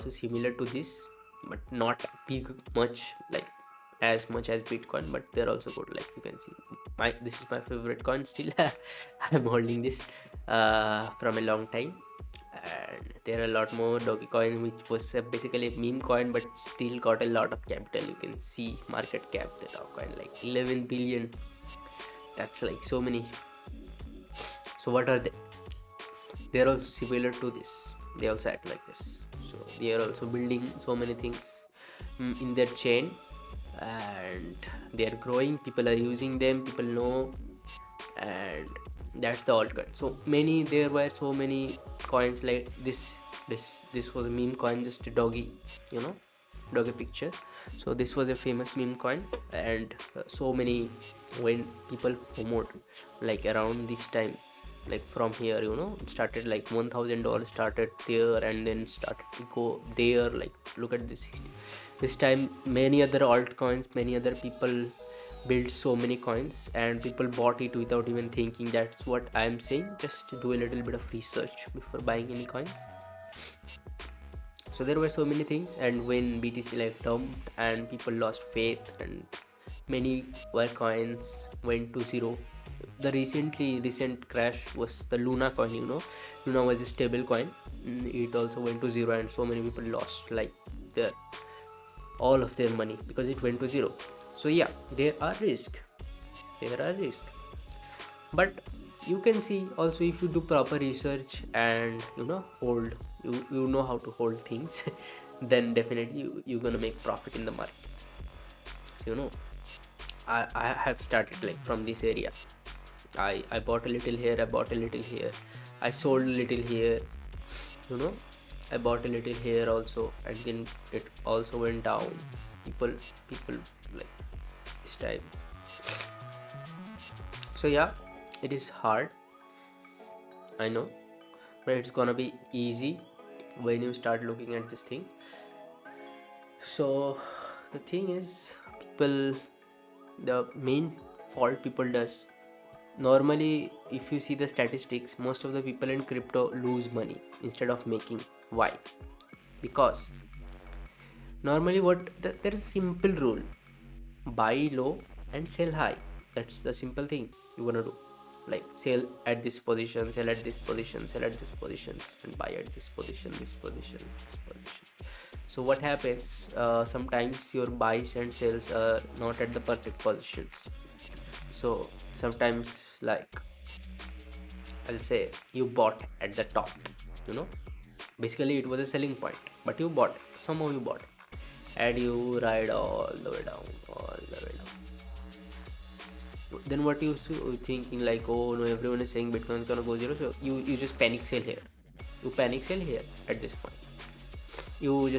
so similar to this, but not big much, like as much as Bitcoin, but they're also good. Like you can see, this is my favorite coin still. I'm holding this from a long time, and there are a lot more Dogecoin, which was basically a meme coin, but still got a lot of capital. You can see market cap the Dogecoin like 11 billion. That's like so many. So what are they? They're also similar to this. They also act like this. So they are also building so many things in their chain, and they are growing. People are using them. People know, and that's the altcoin. So many, there were so many coins like this. This was a meme coin, just a doggy, you know, doggy picture. So this was a famous meme coin, and so many, when people promote like around this time, like from here, you know, started like $1,000 started there, and then started to go there. Like look at this time, many other altcoins, many other people built so many coins, and people bought it without even thinking. That's what I'm saying, just do a little bit of research before buying any coins. So there were so many things, and when BTC like dumped and people lost faith, and many were coins went to zero. The recent crash was the Luna coin, you know. Luna was a stable coin. It also went to zero, and so many people lost like their all of their money because it went to zero. So yeah, there are risk, but you can see also, if you do proper research and hold, you know how to hold things, then definitely you're gonna make profit in the market. you know I have started like from this area. I bought a little here, I bought a little here, I sold a little here, you know I bought a little here also, and then it also went down. People like this time. So yeah, it is hard, I know, but it's gonna be easy when you start looking at these things. So the thing is, people, the main fault people does, normally if you see the statistics, most of the people in crypto lose money instead of making. Why? Because normally there is a simple rule: buy low and sell high. That's the simple thing you wanna do. Like sell at this position, sell at this position, sell at this positions, and buy at this position, this position, this position. So what happens, sometimes your buys and sells are not at the perfect positions. So sometimes, like, I'll say you bought at the top, you know basically it was a selling point, but you bought, somehow you bought, and you ride all the way down, all the way down. Then what you thinking, like, oh no, everyone is saying Bitcoin is gonna go zero, so you just panic sell here. You panic sell here. At this point, you just